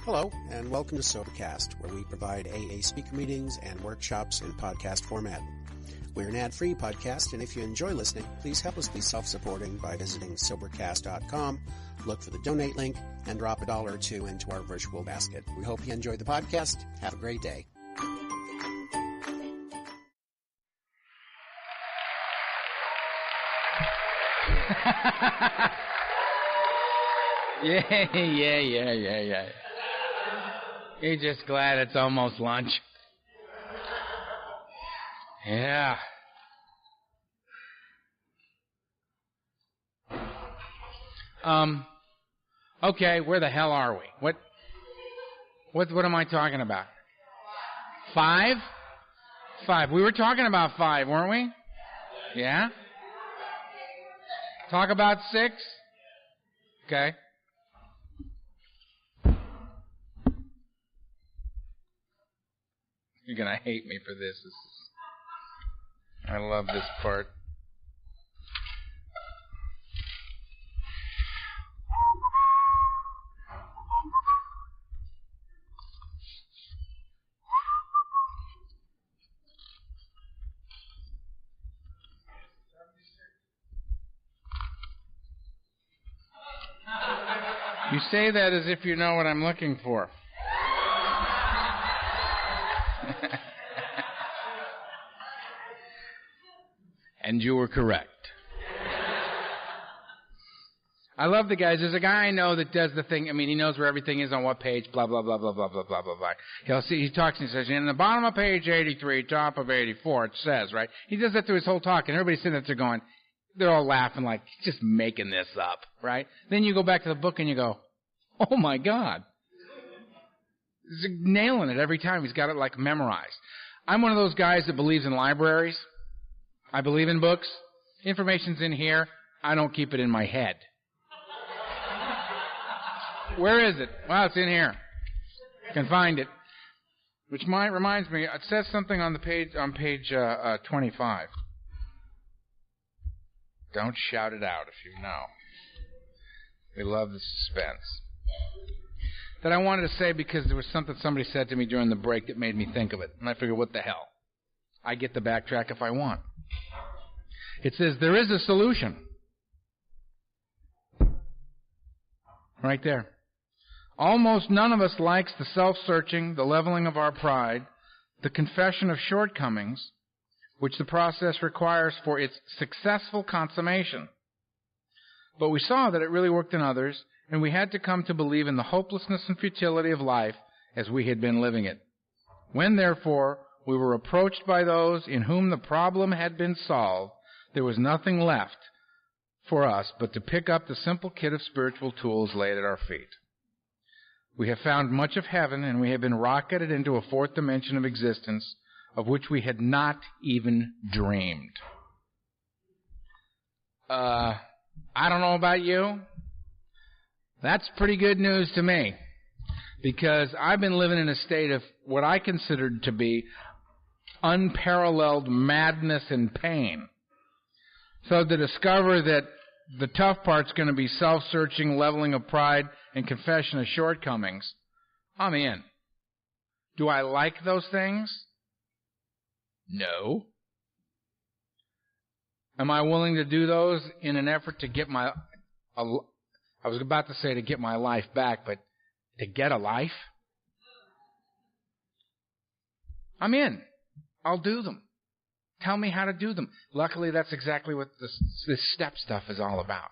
Hello, and welcome to Sobercast, where we provide AA speaker meetings and workshops in podcast format. We're an ad-free podcast, and if you enjoy listening, please help us be self-supporting by visiting Sobercast.com, look for the donate link, and drop $1 or $2 into our virtual basket. We hope you enjoy the podcast. Have a great day. Yeah. You're just glad it's almost lunch. Yeah. Okay, where the hell are we? What am I talking about? 5? 5. We were talking about 5, weren't we? Yeah? Talk about 6? Okay. You're going to hate me for this. I love this part. You say that as if you know what I'm looking for. And you were correct. I love the guys. There's a guy I know that does the thing. I mean, he knows where everything is on what page, blah, blah, blah, blah, blah, blah, blah, blah, blah. He talks and he says, in the bottom of page 83, top of 84, it says, right? He does that through his whole talk, and everybody's sitting there going, they're all laughing like, he's just making this up, right? Then you go back to the book and you go, oh, my God. He's nailing it every time. He's got it, like, memorized. I'm one of those guys that believes in libraries. I believe in books. Information's in here. I don't keep it in my head. Where is it? Well, it's in here. You can find it. Which reminds me, it says something on page 25. Don't shout it out if you know. We love the suspense. That I wanted to say because there was something somebody said to me during the break that made me think of it. And I figured, what the hell? I get to backtrack if I want. It says, there is a solution. Right there. Almost none of us likes the self-searching, the leveling of our pride, the confession of shortcomings, which the process requires for its successful consummation. But we saw that it really worked in others, and we had to come to believe in the hopelessness and futility of life as we had been living it. When, therefore, we were approached by those in whom the problem had been solved, there was nothing left for us but to pick up the simple kit of spiritual tools laid at our feet. We have found much of heaven, and we have been rocketed into a fourth dimension of existence of which we had not even dreamed. I don't know about you. That's pretty good news to me, because I've been living in a state of what I considered to be unparalleled madness and pain. So to discover that the tough part's going to be self-searching, leveling of pride, and confession of shortcomings, I'm in. Do I like those things? No. Am I willing to do those in an effort to get I was about to say to get my life back, but to get a life? I'm in. I'll do them. Tell me how to do them. Luckily, that's exactly what this step stuff is all about,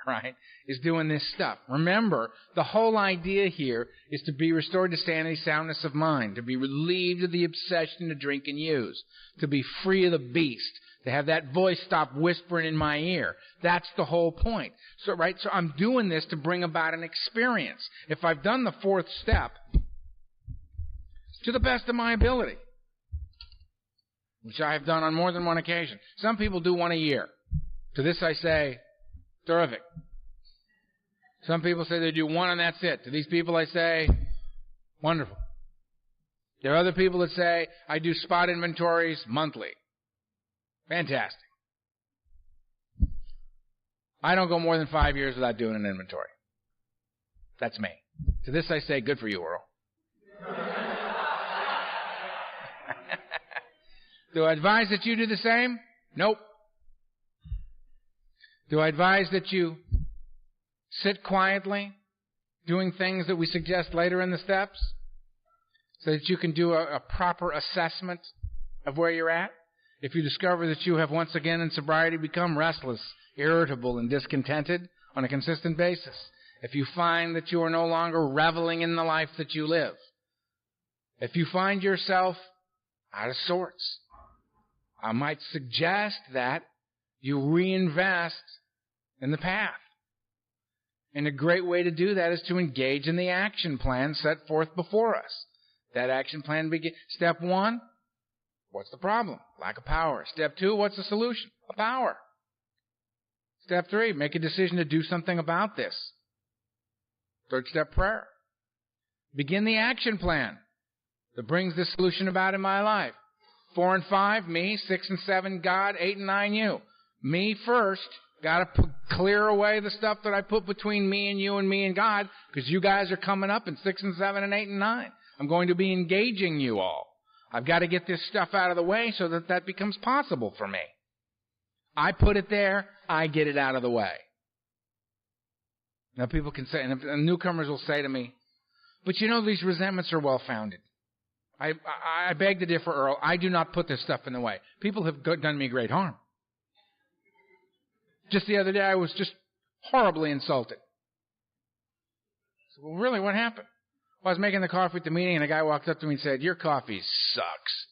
right? Is doing this stuff. Remember, the whole idea here is to be restored to sanity, soundness of mind, to be relieved of the obsession to drink and use, to be free of the beast, to have that voice stop whispering in my ear. That's the whole point. So, right? So I'm doing this to bring about an experience. If I've done the fourth step, to the best of my ability, which I have done on more than one occasion. Some people do one a year. To this I say, terrific. Some people say they do one and that's it. To these people I say, wonderful. There are other people that say, I do spot inventories monthly. Fantastic. I don't go more than 5 years without doing an inventory. That's me. To this I say, good for you, Earl. Do I advise that you do the same? Nope. Do I advise that you sit quietly, doing things that we suggest later in the steps, so that you can do a proper assessment of where you're at? If you discover that you have once again in sobriety become restless, irritable, and discontented on a consistent basis, if you find that you are no longer reveling in the life that you live, if you find yourself out of sorts, I might suggest that you reinvest in the path. And a great way to do that is to engage in the action plan set forth before us. That action plan begins. Step 1, what's the problem? Lack of power. Step 2, what's the solution? A power. Step 3, make a decision to do something about this. Third step, prayer. Begin the action plan that brings this solution about in my life. 4 and 5, me. 6 and 7, God. 8 and 9, you. Me first. Got to clear away the stuff that I put between me and you and me and God, because you guys are coming up in 6 and 7 and 8 and 9. I'm going to be engaging you all. I've got to get this stuff out of the way so that that becomes possible for me. I put it there, I get it out of the way. Now people can say, and newcomers will say to me, but you know these resentments are well-founded. I beg to differ, Earl. I do not put this stuff in the way. People have done me great harm. Just the other day, I was just horribly insulted. I said, well, really, what happened? Well, I was making the coffee at the meeting, and a guy walked up to me and said, your coffee sucks.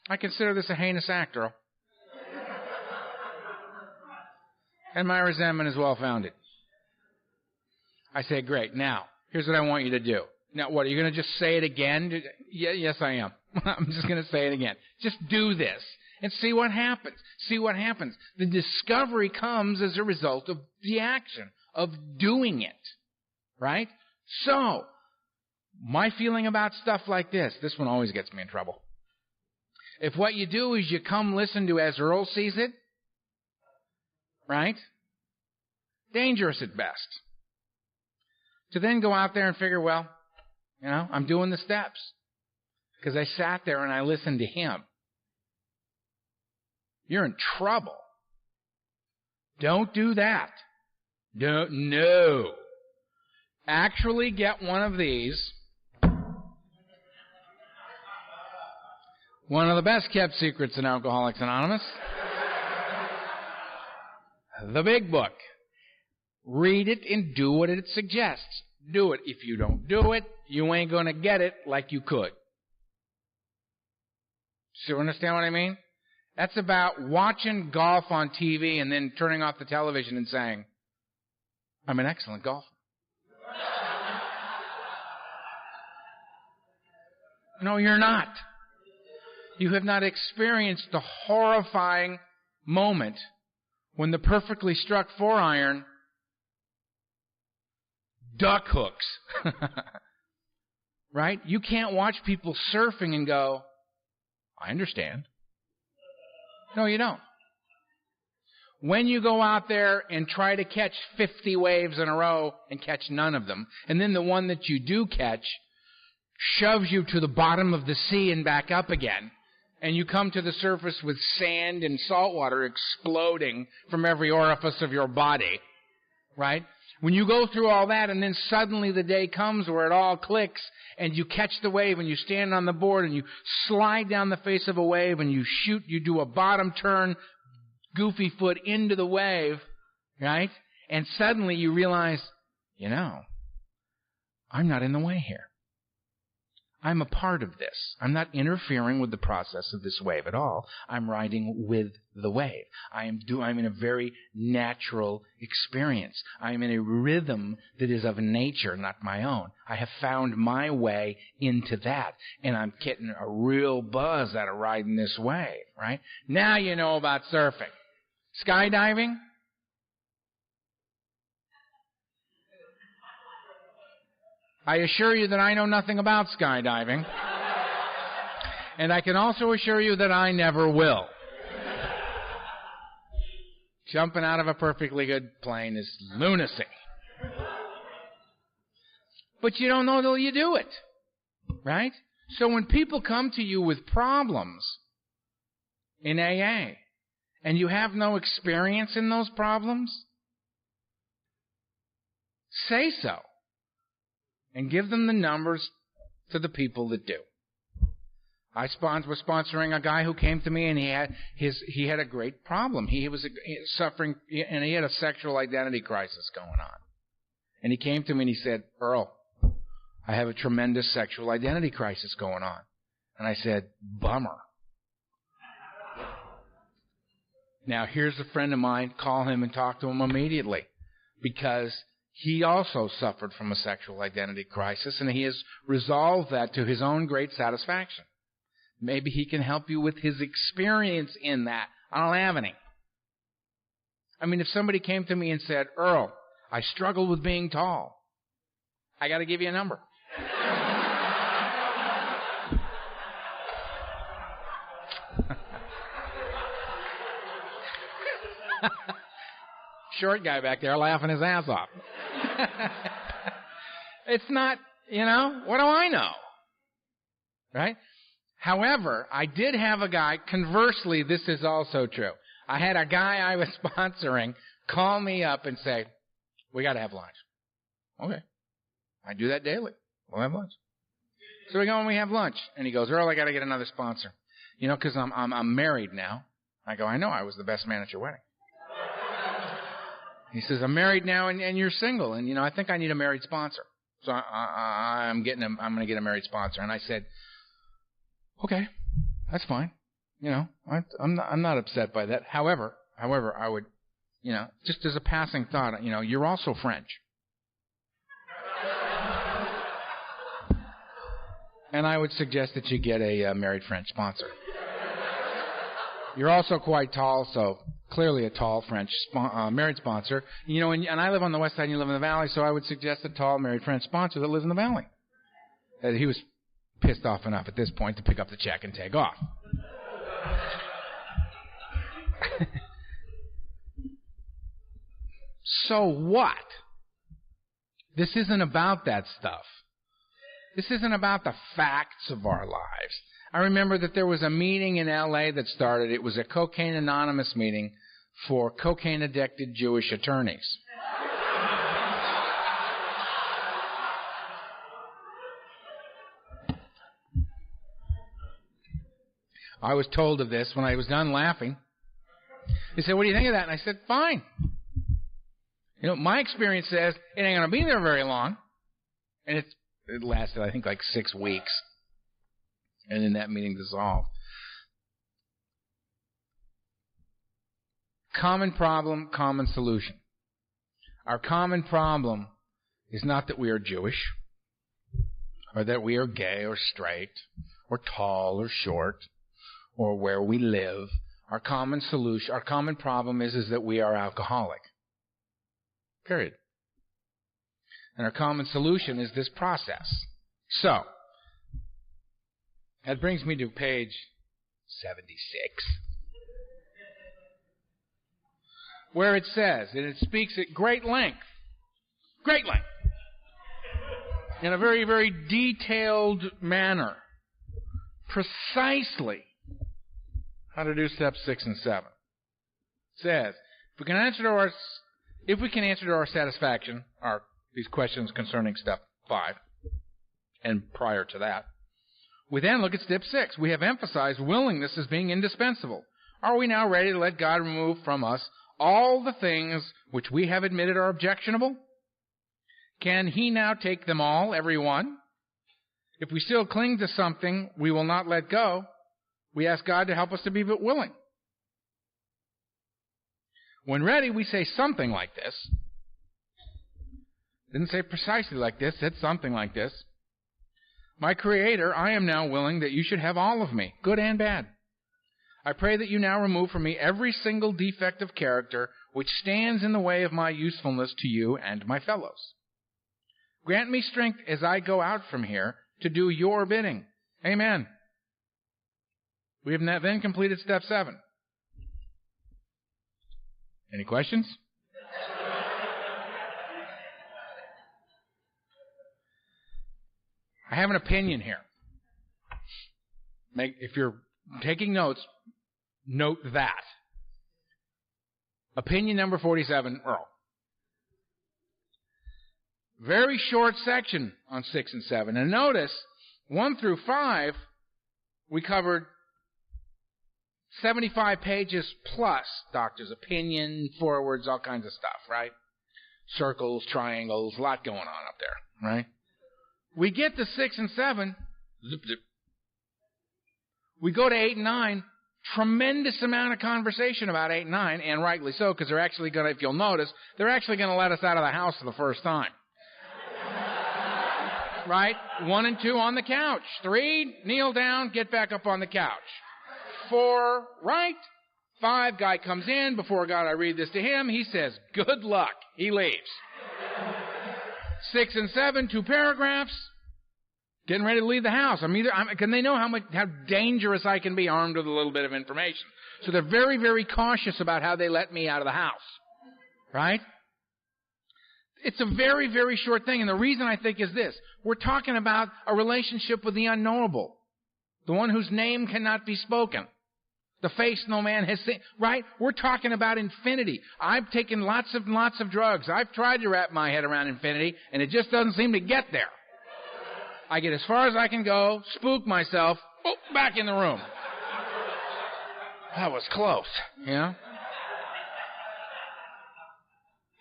I consider this a heinous act, Earl. And my resentment is well-founded. I say, great. Now, here's what I want you to do. Now, what, are you going to just say it again? Yeah, yes, I am. I'm just going to say it again. Just do this and see what happens. See what happens. The discovery comes as a result of the action, of doing it. Right? So, my feeling about stuff like this one always gets me in trouble. If what you do is you come listen to as Earl sees it, right? Dangerous at best. To then go out there and figure, well, you know, I'm doing the steps because I sat there and I listened to him. You're in trouble. Don't do that. No. Actually get one of these. One of the best kept secrets in Alcoholics Anonymous. The big book. Read it and do what it suggests. Do it. If you don't do it, you ain't going to get it like you could. So you understand what I mean? That's about watching golf on TV and then turning off the television and saying, I'm an excellent golfer. No, you're not. You have not experienced the horrifying moment when the perfectly struck 4-iron duck hooks. Right? You can't watch people surfing and go, I understand. No, you don't. When you go out there and try to catch 50 waves in a row and catch none of them, and then the one that you do catch shoves you to the bottom of the sea and back up again, and you come to the surface with sand and salt water exploding from every orifice of your body, right? When you go through all that and then suddenly the day comes where it all clicks and you catch the wave and you stand on the board and you slide down the face of a wave and you shoot, you do a bottom turn, goofy foot into the wave, right? And suddenly you realize, you know, I'm not in the way here. I'm a part of this. I'm not interfering with the process of this wave at all. I'm riding with the wave. I'm in a very natural experience. I'm in a rhythm that is of nature, not my own. I have found my way into that, and I'm getting a real buzz out of riding this wave, right? Now you know about surfing. Skydiving? I assure you that I know nothing about skydiving. And I can also assure you that I never will. Jumping out of a perfectly good plane is lunacy. But you don't know till you do it, right? So when people come to you with problems in AA, and you have no experience in those problems, say so. And give them the numbers to the people that do. I was sponsoring a guy who came to me, and he had a great problem. He was suffering, and he had a sexual identity crisis going on. And he came to me and he said, Earl, I have a tremendous sexual identity crisis going on. And I said, bummer. Now, here's a friend of mine. Call him and talk to him immediately, because he also suffered from a sexual identity crisis, and he has resolved that to his own great satisfaction. Maybe he can help you with his experience in that. I don't have any. I mean, if somebody came to me and said, Earl, I struggle with being tall, I got to give you a number. Short guy back there laughing his ass off. It's not, what do I know? Right? However, I did have a guy, conversely, this is also true. I had a guy I was sponsoring call me up and say, we got to have lunch. Okay. I do that daily. We'll have lunch. So we go and we have lunch. And he goes, Earl, I got to get another sponsor. Because I'm married now. I go, I know, I was the best man at your wedding. He says, I'm married now and you're single, and I think I need a married sponsor. So I'm going to get a married sponsor. And I said, okay, that's fine. I'm not upset by that. However, I would, just as a passing thought, you're also French. And I would suggest that you get a married French sponsor. You're also quite tall, so clearly a tall French married sponsor. And I live on the west side and you live in the valley, so I would suggest a tall married French sponsor that lives in the valley. He was pissed off enough at this point to pick up the check and take off. So what? This isn't about that stuff. This isn't about the facts of our lives. I remember that there was a meeting in L.A. that started. It was a Cocaine Anonymous meeting for cocaine-addicted Jewish attorneys. I was told of this when I was done laughing. He said, what do you think of that? And I said, fine. My experience says it ain't going to be there very long. And it lasted, I think, like 6 weeks. And then that meeting dissolved. Common problem, common solution. Our common problem is not that we are Jewish, or that we are gay or straight, or tall or short, or where we live. Our common solution, our common problem is that we are alcoholic. Period. And our common solution is this process. So, that brings me to page 76, where it says, and it speaks at great length, in a very, very detailed manner, precisely how to do steps 6 and 7. It says, if we can answer to our satisfaction, these questions concerning step 5, and prior to that, we then look at step 6. We have emphasized willingness as being indispensable. Are we now ready to let God remove from us all the things which we have admitted are objectionable? Can He now take them all, every one? If we still cling to something we will not let go, we ask God to help us to be but willing. When ready, we say something like this. Didn't say precisely like this, said something like this. My Creator, I am now willing that you should have all of me, good and bad. I pray that you now remove from me every single defect of character which stands in the way of my usefulness to you and my fellows. Grant me strength as I go out from here to do your bidding. Amen. We have then completed step 7. Any questions? I have an opinion here. If you're taking notes, note that. Opinion number 47, Earl. Very short section on 6 and 7. And notice, 1 through 5, we covered 75 pages plus doctor's opinion, forwards, all kinds of stuff, right? Circles, triangles, a lot going on up there, right? We get to 6 and 7, zip, zip. We go to 8 and 9, tremendous amount of conversation about 8 and 9, and rightly so, because they're actually going to, if you'll notice, they're actually going to let us out of the house for the first time. Right? 1 and 2 on the couch. 3, kneel down, get back up on the couch. 4, right? 5, guy comes in. Before God, I read this to him. He says, good luck. He leaves. 6 and 7, 2 paragraphs. Getting ready to leave the house. Can they know how dangerous I can be armed with a little bit of information? So they're very, very cautious about how they let me out of the house. Right? It's a very, very short thing. And the reason I think is this. We're talking about a relationship with the unknowable. The one whose name cannot be spoken. The face no man has seen. Right? We're talking about infinity. I've taken lots and lots of drugs. I've tried to wrap my head around infinity, and it just doesn't seem to get there. I get as far as I can go, spook myself, back in the room. That was close, you know?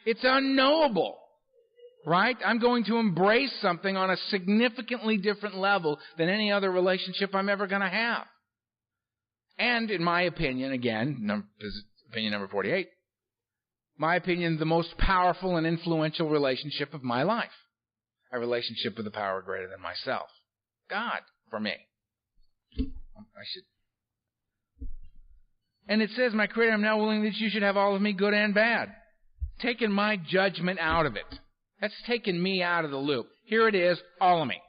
It's unknowable, right? I'm going to embrace something on a significantly different level than any other relationship I'm ever going to have. And in my opinion, again, opinion number 48, my opinion, the most powerful and influential relationship of my life. A relationship with a power greater than myself. God, for me. And it says, my Creator, I'm now willing that you should have all of me, good and bad. Taking my judgment out of it. That's taken me out of the loop. Here it is, all of me.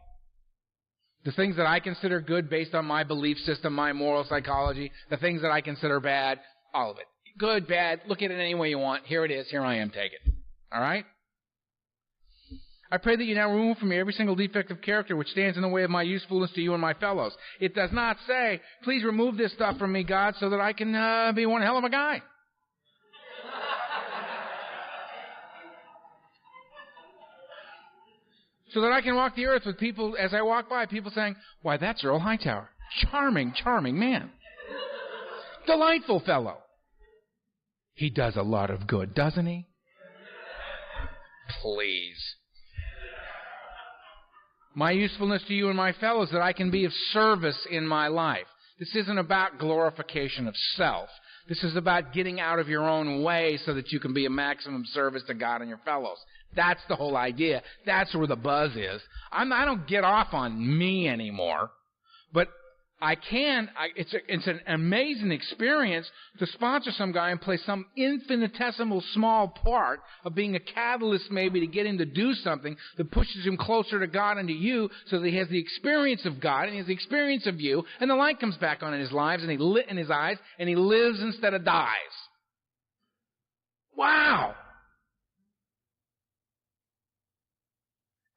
The things that I consider good based on my belief system, my moral psychology, the things that I consider bad, all of it. Good, bad, look at it any way you want. Here it is, here I am, take it. All right? I pray that you now remove from me every single defect of character which stands in the way of my usefulness to you and my fellows. It does not say, please remove this stuff from me, God, so that I can be one hell of a guy. So that I can walk the earth with people, as I walk by, people saying, why, that's Earl Hightower. Charming, charming man. Delightful fellow. He does a lot of good, doesn't he? Please. My usefulness to you and my fellows, that I can be of service in my life. This isn't about glorification of self. This is about getting out of your own way so that you can be a maximum service to God and your fellows. That's the whole idea. That's where the buzz is. I don't get off on me anymore, but I can. It's an amazing experience to sponsor some guy and play some infinitesimal small part of being a catalyst maybe to get him to do something that pushes him closer to God and to you so that he has the experience of God and he has the experience of you and the light comes back on in his lives and he lit in his eyes and he lives instead of dies. Wow!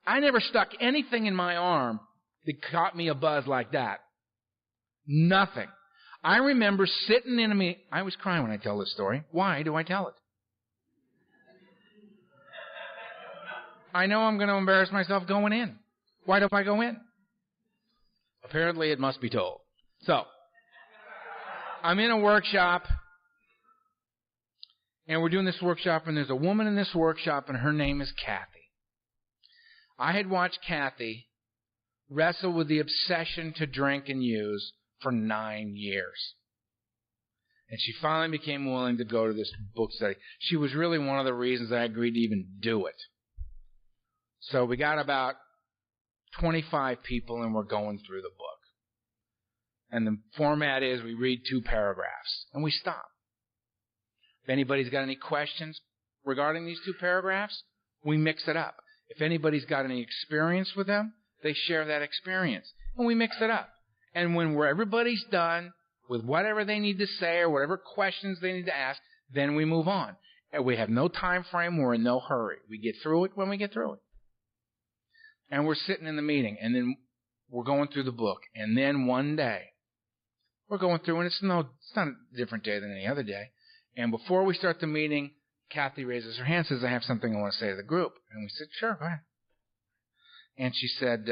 I never stuck anything in my arm that caught me a buzz like that. Nothing. I remember sitting in a meeting. I always cry when I tell this story. Why do I tell it? I know I'm going to embarrass myself going in. Why do I go in? Apparently it must be told. So, I'm in a workshop, and we're doing this workshop, and there's a woman in this workshop, and her name is Kathy. I had watched Kathy wrestle with the obsession to drink and use for 9 years. And she finally became willing to go to this book study. She was really one of the reasons I agreed to even do it. So we got about 25 people and we're going through the book. And the format is we read 2 paragraphs and we stop. If anybody's got any questions regarding these 2 paragraphs, we mix it up. If anybody's got any experience with them, they share that experience. And we mix it up. And when everybody's done with whatever they need to say or whatever questions they need to ask, then we move on. And we have no time frame. We're in no hurry. We get through it when we get through it. And we're sitting in the meeting, and then we're going through the book. And then one day, we're going through, and it's not a different day than any other day. And before we start the meeting, Kathy raises her hand and says, I have something I want to say to the group. And we said, sure, go ahead. And she said,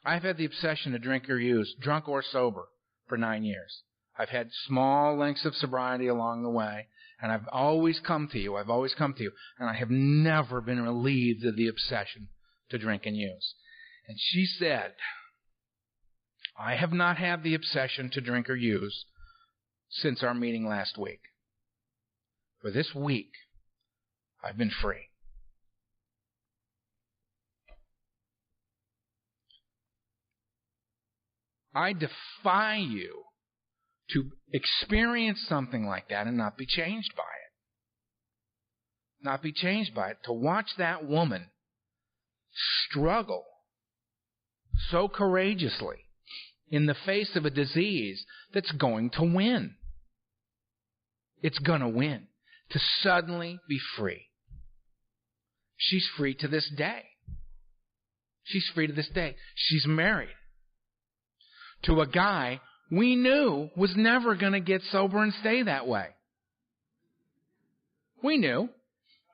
I've had the obsession to drink or use, drunk or sober, for 9 years. I've had small lengths of sobriety along the way, and I've always come to you. And I have never been relieved of the obsession to drink and use. And she said, I have not had the obsession to drink or use since our meeting last week. For this week, I've been free. I defy you to experience something like that and not be changed by it. Not be changed by it. To watch that woman struggle so courageously in the face of a disease that's going to win. It's going to win. To suddenly be free. She's free to this day. She's free to this day. She's married to a guy we knew was never going to get sober and stay that way. We knew.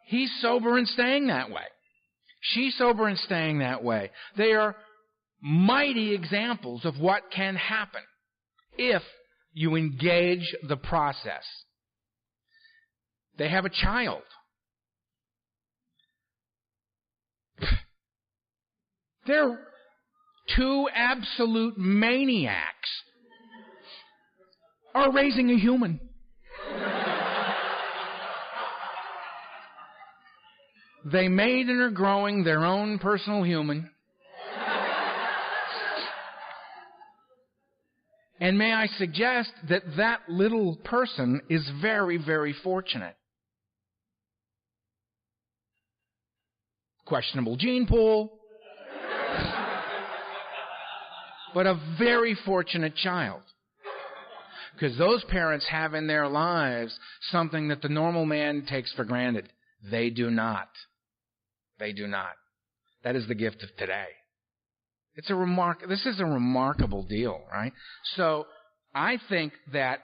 He's sober and staying that way. She's sober and staying that way. They are mighty examples of what can happen if you engage the process. They have a child. They're two absolute maniacs are raising a human. They made and are growing their own personal human. And may I suggest that that little person is very, very fortunate. Questionable gene pool, but a very fortunate child. Because those parents have in their lives something that the normal man takes for granted. They do not. They do not. That is the gift of today. This is a remarkable deal, right? So I think that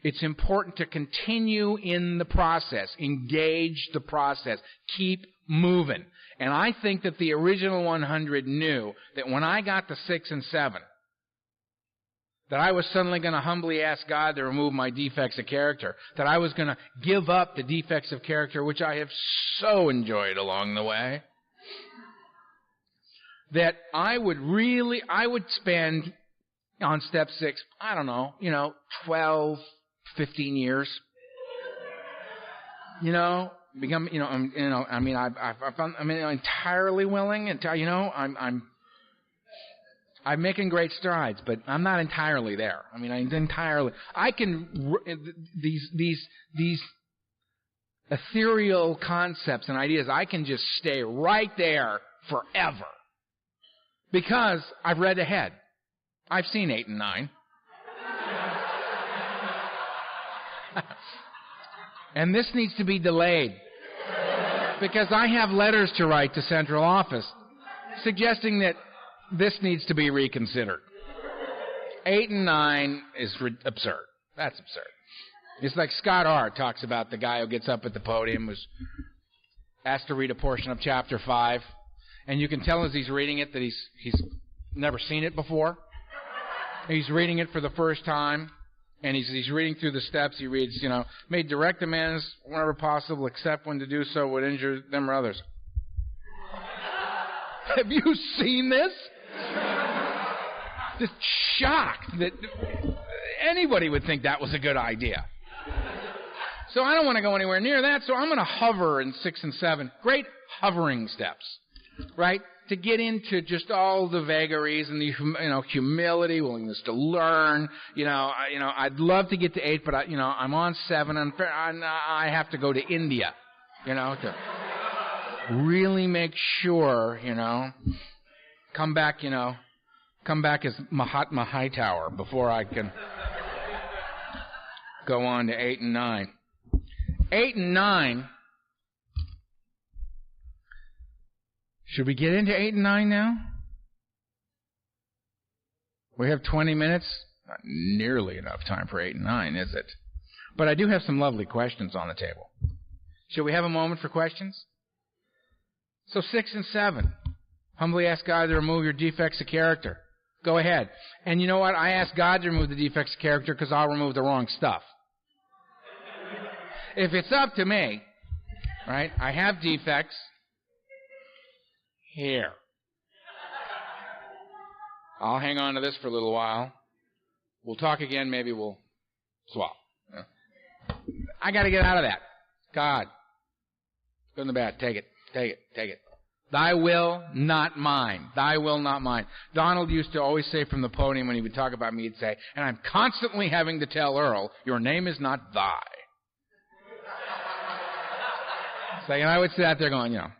it's important to continue in the process, engage the process, keep moving. And I think that the original 100 knew that when I got to 6 and 7, that I was suddenly going to humbly ask God to remove my defects of character, that I was going to give up the defects of character, which I have so enjoyed along the way, that I would spend on step 6, 12, 15 years, become, I'm entirely willing, and I'm making great strides, but I'm not entirely there. I can, these ethereal concepts and ideas, I can just stay right there forever. Because I've read ahead. I've seen 8 and 9. And this needs to be delayed. Because I have letters to write to central office suggesting that this needs to be reconsidered. 8 and 9 is absurd. That's absurd. It's like Scott Hart talks about the guy who gets up at the podium, was asked to read a portion of chapter 5. And you can tell as he's reading it that he's never seen it before. He's reading it for the first time, and he's reading through the steps. He reads, made direct amends whenever possible, except when to do so would injure them or others. Have you seen this? Just shocked that anybody would think that was a good idea. So I don't want to go anywhere near that, so I'm going to hover in 6 and 7. Great hovering steps. Right? To get into just all the vagaries and the humility, willingness to learn. I'd love to get to 8, but I'm on 7, and I have to go to India. To really make sure. Come back as Mahatma Hightower before I can go on to 8 and 9. 8 and 9. Should we get into 8 and 9 now? We have 20 minutes. Not nearly enough time for 8 and 9, is it? But I do have some lovely questions on the table. Shall we have a moment for questions? So 6 and 7. Humbly ask God to remove your defects of character. Go ahead. And you know what? I ask God to remove the defects of character because I'll remove the wrong stuff. If it's up to me, right, I have defects here. I'll hang on to this for a little while. We'll talk again. Maybe we'll swap. Yeah. I got to get out of that. God, good and the bad. Take it. Take it. Take it. Thy will, not mine. Thy will, not mine. Donald used to always say from the podium when he would talk about me, he'd say, and I'm constantly having to tell Earl, your name is not thy. So, and I would sit out there going, you know.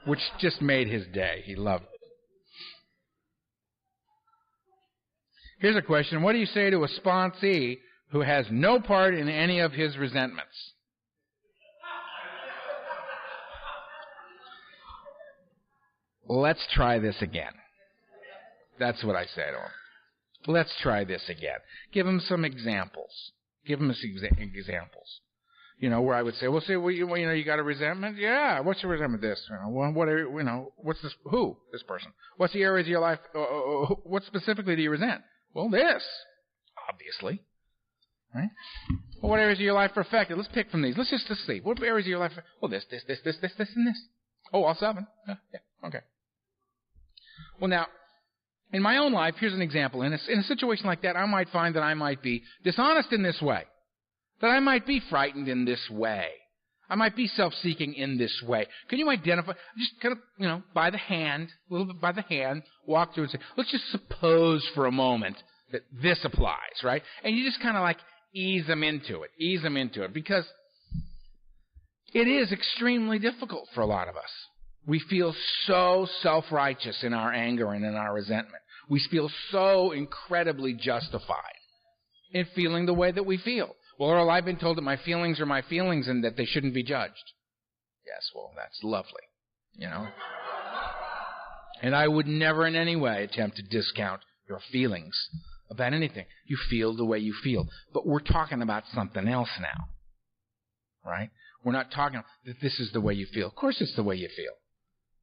Which just made his day. He loved it. Here's a question. What do you say to a sponsee who has no part in any of his resentments? Let's try this again. That's what I say to him. Let's try this again. Give him some examples. Give him some examples. You know, where I would say, well, you got a resentment? Yeah. What's your resentment? This. What's this? Who? This person. What's the areas of your life? What specifically do you resent? Well, this. Obviously. Right? Well, what areas of your life are affected? Let's pick from these. Let's see. What areas of your life? Well, this, and this. Oh, all 7. Yeah. Okay. Well, now, in my own life, here's an example. In a situation like that, I might find that I might be dishonest in this way. That I might be frightened in this way. I might be self-seeking in this way. Can you identify, just kind of, by the hand, a little bit by the hand, walk through and say, let's just suppose for a moment that this applies, right? And you just kind of like ease them into it, because it is extremely difficult for a lot of us. We feel so self-righteous in our anger and in our resentment. We feel so incredibly justified in feeling the way that we feel. Well, Earl, I've been told that my feelings are my feelings and that they shouldn't be judged. Yes, well, that's lovely, And I would never in any way attempt to discount your feelings about anything. You feel the way you feel. But we're talking about something else now, right? We're not talking that this is the way you feel. Of course it's the way you feel,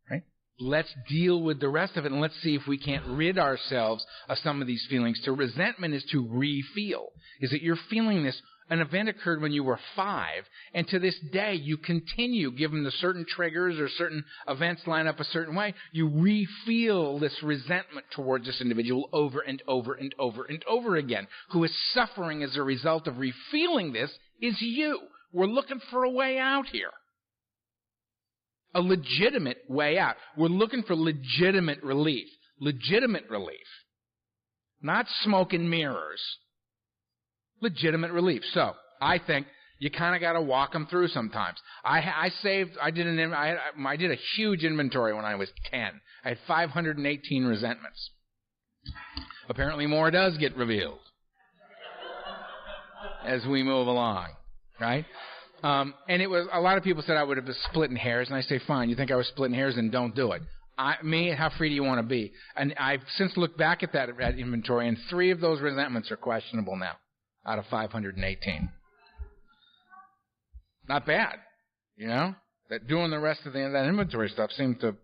right? Let's deal with the rest of it, and let's see if we can't rid ourselves of some of these feelings. To resentment is to re-feel. Is that you're feeling this. An event occurred when you were 5, and to this day you continue, given the certain triggers or certain events line up a certain way, you re-feel this resentment towards this individual over and over and over and over again. Who is suffering as a result of re-feeling this is you. We're looking for a way out here. A legitimate way out. We're looking for legitimate relief. Legitimate relief. Not smoke and mirrors. Legitimate relief. So, I think you kind of got to walk them through sometimes. I did a huge inventory when I was 10. I had 518 resentments. Apparently more does get revealed as we move along, right? And it was, a lot of people said I would have been splitting hairs, and I say, fine, you think I was splitting hairs, then don't do it. How free do you want to be? And I've since looked back at that inventory, and 3 of those resentments are questionable now. Out of 518. Not bad, That doing the rest of that inventory stuff seemed to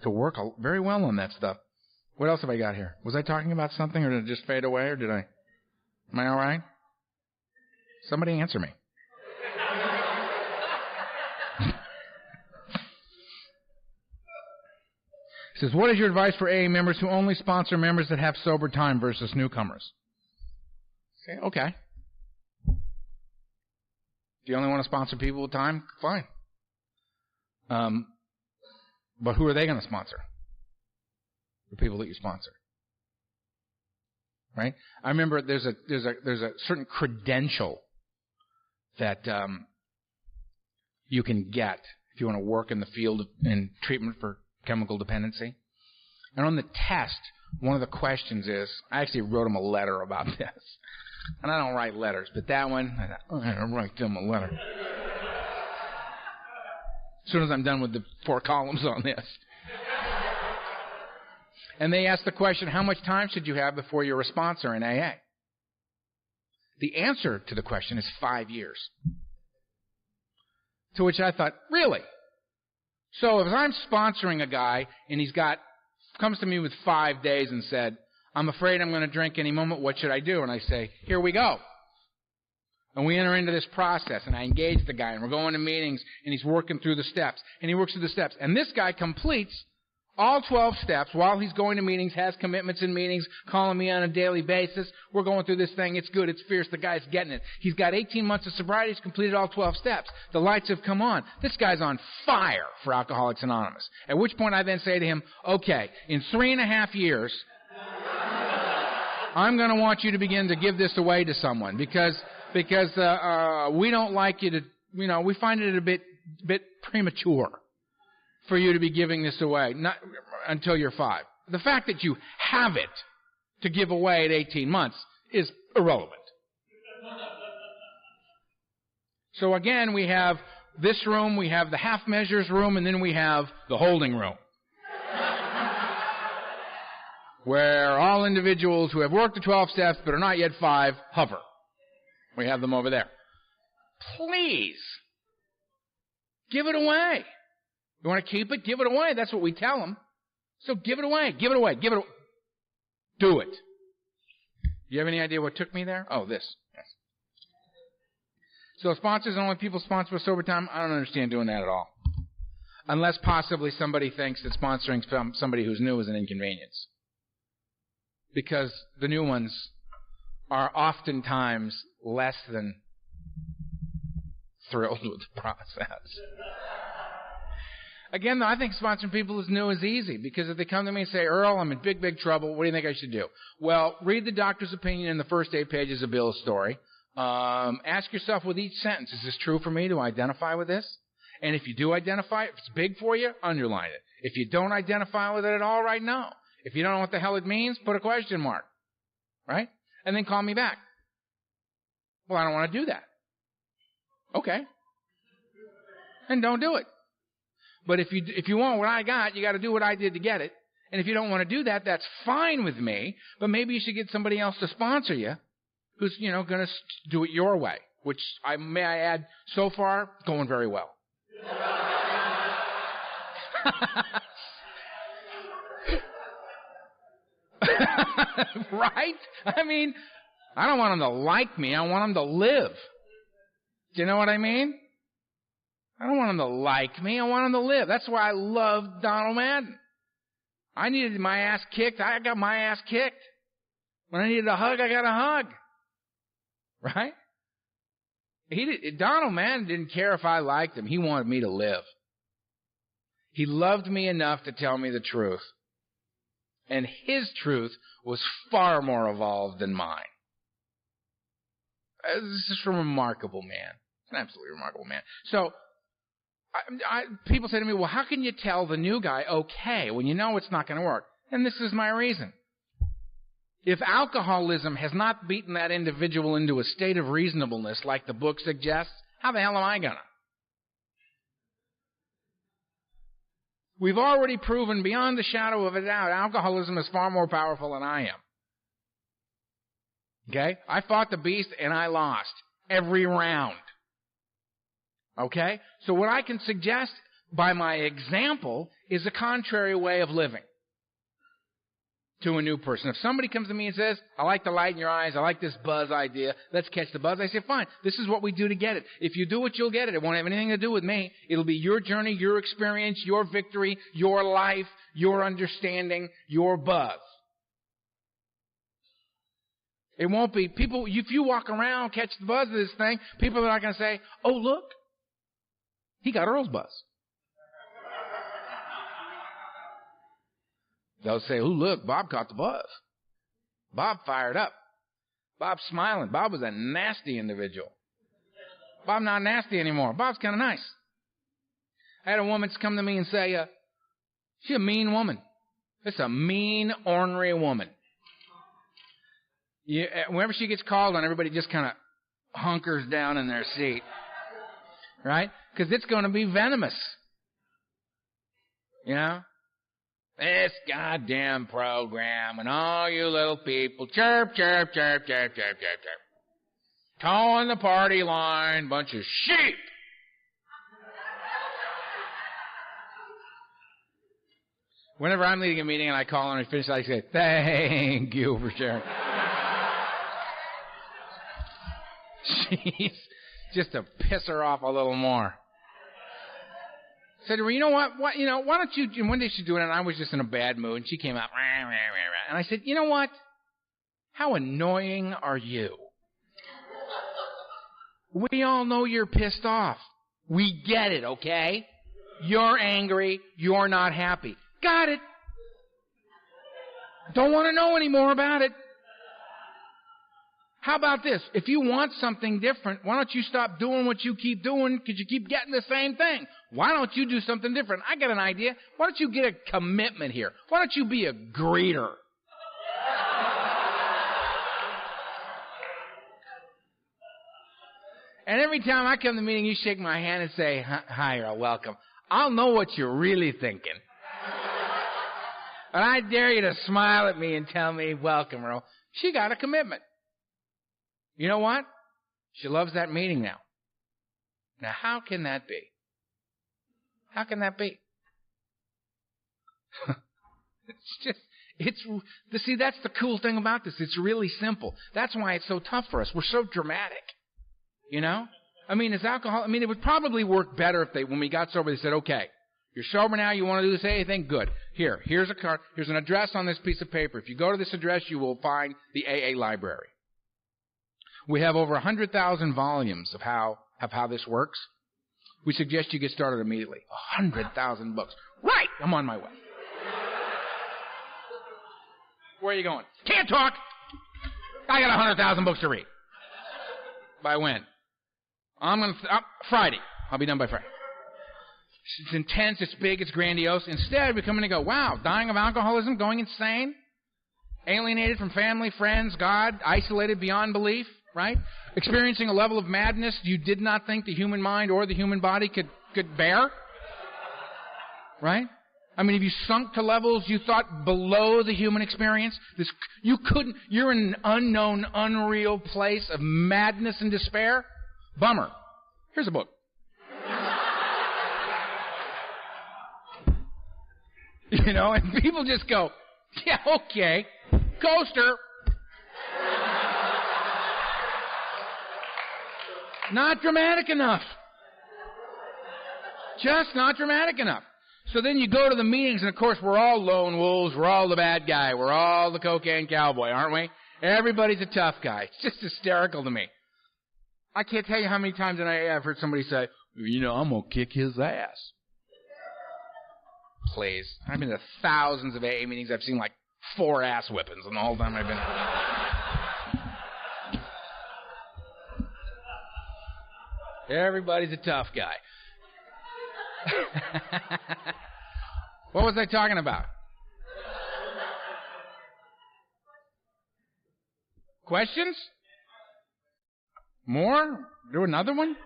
work very well on that stuff. What else have I got here? Was I talking about something, or did it just fade away, or did I? Am I all right? Somebody answer me. It says, what is your advice for AA members who only sponsor members that have sober time versus newcomers? Okay. Do you only want to sponsor people with time? Fine. But who are they going to sponsor? The people that you sponsor. Right? I remember there's a certain credential that you can get if you want to work in the field in treatment for chemical dependency. And on the test, one of the questions is, I actually wrote them a letter about this. And I don't write letters, but that one, I thought, oh, I gotta write them a letter. As soon as I'm done with the 4 columns on this. And they asked the question, how much time should you have before you're a sponsor in AA? The answer to the question is 5 years. To which I thought, really? So if I'm sponsoring a guy and comes to me with 5 days and said, I'm afraid I'm going to drink any moment, what should I do? And I say, here we go. And we enter into this process, and I engage the guy, and we're going to meetings, and he's working through the steps, and he works through the steps. And this guy completes all 12 steps while he's going to meetings, has commitments in meetings, calling me on a daily basis. We're going through this thing. It's good. It's fierce. The guy's getting it. He's got 18 months of sobriety. He's completed all 12 steps. The lights have come on. This guy's on fire for Alcoholics Anonymous. At which point I then say to him, okay, in 3.5 years, I'm going to want you to begin to give this away to someone because we don't like you to, we find it a bit premature for you to be giving this away, not until you're 5. The fact that you have it to give away at 18 months is irrelevant. So again, we have this room, we have the half measures room, and then we have the holding room, where all individuals who have worked the 12 steps but are not yet 5 hover. We have them over there. Please, give it away. You want to keep it? Give it away. That's what we tell them. So give it away. Give it away. Give it away. Do it. You have any idea what took me there? Oh, this. Yes. So sponsors and only people sponsor with sober time, I don't understand doing that at all. Unless possibly somebody thinks that sponsoring somebody who's new is an inconvenience. Because the new ones are oftentimes less than thrilled with the process. Again, though, I think sponsoring people who's new is easy, because if they come to me and say, Earl, I'm in big, big trouble, what do you think I should do? Well, read the doctor's opinion in the first 8 pages of Bill's story. Ask yourself with each sentence, is this true for me? Do I identify with this? And if you do identify, if it's big for you, underline it. If you don't identify with it at all right now, if you don't know what the hell it means, put a question mark. Right? And then call me back. Well, I don't want to do that. Okay. And don't do it. But if you want what I got, you got to do what I did to get it. And if you don't want to do that, that's fine with me. But maybe you should get somebody else to sponsor you who's, going to do it your way. Which, may I add, so far, going very well. Right? I mean, I don't want them to like me. I want them to live. Do you know what I mean? I don't want them to like me. I want them to live. That's why I love Donald Madden. I needed my ass kicked. I got my ass kicked. When I needed a hug, I got a hug. Right? Donald Madden didn't care if I liked him. He wanted me to live. He loved me enough to tell me the truth. And his truth was far more evolved than mine. This is a remarkable man. An absolutely remarkable man. So, people say to me, well, how can you tell the new guy okay when you know it's not going to work? And this is my reason. If alcoholism has not beaten that individual into a state of reasonableness like the book suggests, how the hell am I going to? We've already proven beyond the shadow of a doubt alcoholism is far more powerful than I am. Okay? I fought the beast and I lost every round. Okay? So what I can suggest by my example is a contrary way of living to a new person. If somebody comes to me and says, I like the light in your eyes, I like this buzz idea, let's catch the buzz, I say, fine, this is what we do to get it. If you do it, you'll get it. It won't have anything to do with me. It'll be your journey, your experience, your victory, your life, your understanding, your buzz. It won't be people, if you walk around, catch the buzz of this thing, people are not going to say, oh, look, he got Earl's buzz. They'll say, oh, look, Bob caught the buzz. Bob fired up. Bob's smiling. Bob was a nasty individual. Bob's not nasty anymore. Bob's kind of nice. I had a woman come to me and say, she's a mean woman. It's a mean, ornery woman. Whenever she gets called on, everybody just kind of hunkers down in their seat, right? Because it's going to be venomous. You know? This goddamn program and all you little people, chirp, chirp, chirp, chirp, chirp, chirp, chirp. Towing the party line, bunch of sheep. Whenever I'm leading a meeting and I call on and finish, I say, thank you for sharing. Jeez, just to piss her off a little more. I said to her, you know what, why don't you, and one day she's doing it, and I was just in a bad mood, and she came out, rah, rah, rah, rah. And I said, you know what, how annoying are you? We all know you're pissed off. We get it, okay? You're angry, you're not happy. Got it. Don't want to know any more about it. How about this? If you want something different, why don't you stop doing what you keep doing because you keep getting the same thing? Why don't you do something different? I got an idea. Why don't you get a commitment here? Why don't you be a greeter? And every time I come to the meeting, you shake my hand and say, hi, Earl, welcome. I'll know what you're really thinking. And I dare you to smile at me and tell me, welcome, Earl. She got a commitment. You know what? She loves that meeting now. Now, how can that be? How can that be? See, that's the cool thing about this. It's really simple. That's why it's so tough for us. We're so dramatic. You know? I mean, it would probably work better if when we got sober, they said, okay, you're sober now, you want to do this AA thing? Good. Here's a card. Here's an address on this piece of paper. If you go to this address, you will find the AA library. We have over 100,000 volumes of how this works. We suggest you get started immediately. 100,000 books. Right! I'm on my way. Where are you going? Can't talk! I got 100,000 books to read. By when? Friday. I'll be done by Friday. It's intense, it's big, it's grandiose. Instead, we come in and go, wow, dying of alcoholism, going insane, alienated from family, friends, God, isolated beyond belief, right? Experiencing a level of madness you did not think the human mind or the human body could bear, right? I mean, have you sunk to levels you thought below the human experience? You're in an unknown, unreal place of madness and despair? Bummer. Here's a book. You know, and people just go, yeah, okay, coaster. Not dramatic enough. Just not dramatic enough. So then you go to the meetings, and of course we're all lone wolves, we're all the bad guy, we're all the cocaine cowboy, aren't we? Everybody's a tough guy. It's just hysterical to me. I can't tell you how many times I've heard somebody say, you know, I'm going to kick his ass. Please. I've been to thousands of AA meetings. I've seen like 4 ass whippings in the whole time I've been. Everybody's a tough guy. What was I talking about? Questions? More? Do another one?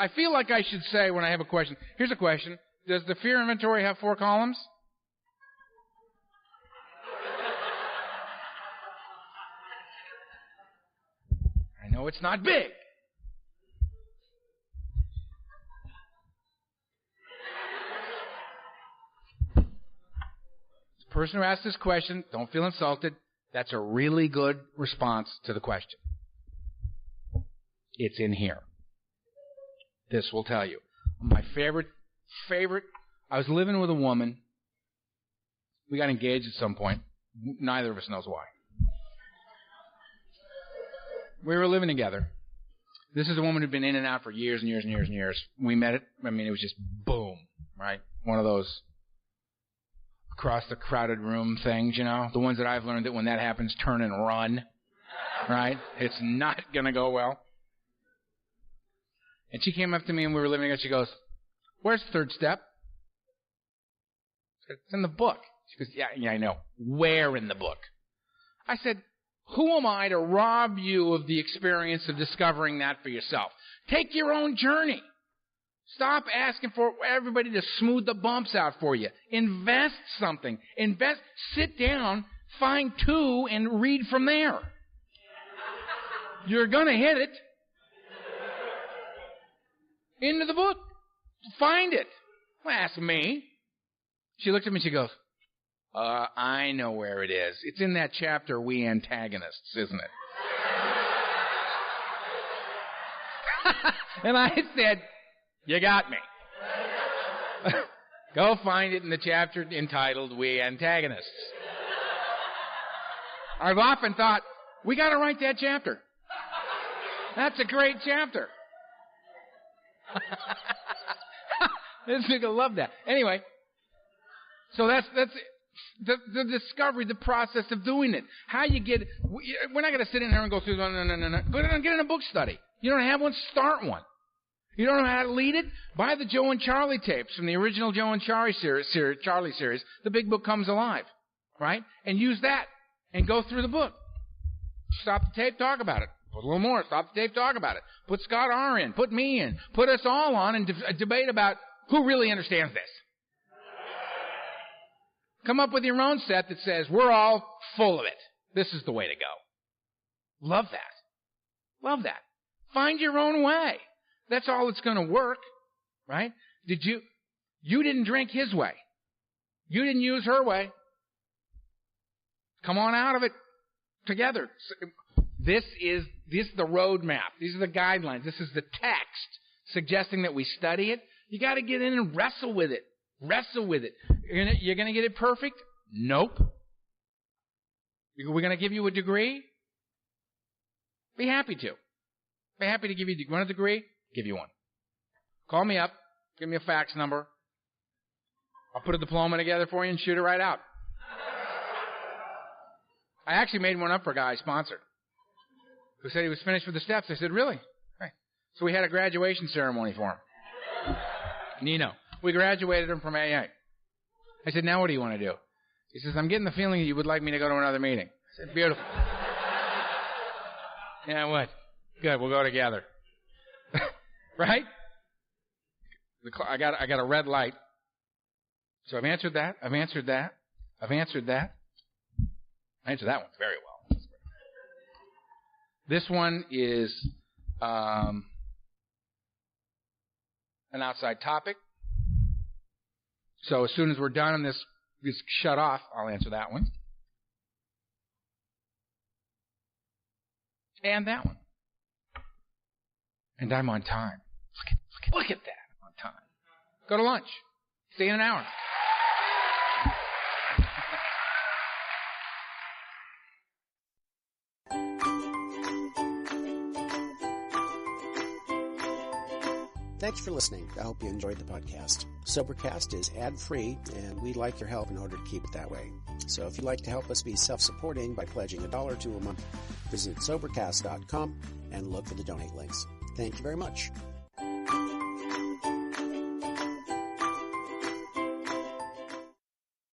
I feel like I should say when I have a question, here's a question. Does the fear inventory have 4 columns? I know it's not big. The person who asked this question, don't feel insulted. That's a really good response to the question. It's in here. This will tell you. My favorite, I was living with a woman. We got engaged at some point. Neither of us knows why. We were living together. This is a woman who'd been in and out for years and years and years and years. We met it. I mean, it was just boom, right? One of those across the crowded room things, you know? The ones that I've learned that when that happens, turn and run, right? It's not going to go well. And she came up to me and we were living together. She goes, where's the 3rd step? It's in the book. She goes, yeah, I know. Where in the book? I said, who am I to rob you of the experience of discovering that for yourself? Take your own journey. Stop asking for everybody to smooth the bumps out for you. Invest something. Sit down, find two, and read from there. You're going to hit it. Into the book. Find it. Well, ask me. She looked at me and she goes, I know where it is. It's in that chapter, We Antagonists, isn't it? And I said, you got me. Go find it in the chapter entitled We Antagonists. I've often thought, we got to write that chapter. That's a great chapter. This nigga love that. Anyway, so that's the discovery, the process of doing it. How you get it. We're not going to sit in here and go through, no. Go and get in a book study. You don't have one, start one. You don't know how to lead it? Buy the Joe and Charlie tapes from the original Joe and Charlie series, The Big Book Comes Alive, right? And use that and go through the book. Stop the tape, talk about it. Put a little more. Stop the tape, talk about it. Put Scott R. in. Put me in. Put us all on and debate about who really understands this. Come up with your own set that says, we're all full of it. This is the way to go. Love that. Love that. Find your own way. That's all that's going to work, right? You didn't drink his way. You didn't use her way. Come on out of it together. This is the roadmap. These are the guidelines. This is the text suggesting that we study it. You got to get in and wrestle with it. Wrestle with it. You're going to get it perfect? Nope. We're going to give you a degree? Be happy to. Be happy to give you a degree? Give you one. Call me up. Give me a fax number. I'll put a diploma together for you and shoot it right out. I actually made one up for a guy I sponsored who said he was finished with the steps. I said, really? Right. So we had a graduation ceremony for him. Nino. We graduated him from AA. I said, now what do you want to do? He says, I'm getting the feeling that you would like me to go to another meeting. I said, beautiful. Yeah, what? Good, we'll go together. Right? I got a red light. So I've answered that. I answered that one very well. This one is an outside topic. So as soon as we're done and this is shut off, I'll answer that one. And that one. And I'm on time. Look at that. I'm on time. Go to lunch. See you in an hour. Thanks for listening. I hope you enjoyed the podcast. Sobercast is ad-free, and we'd like your help in order to keep it that way. So if you'd like to help us be self-supporting by pledging $1 or $2 a month, visit Sobercast.com and look for the donate links. Thank you very much.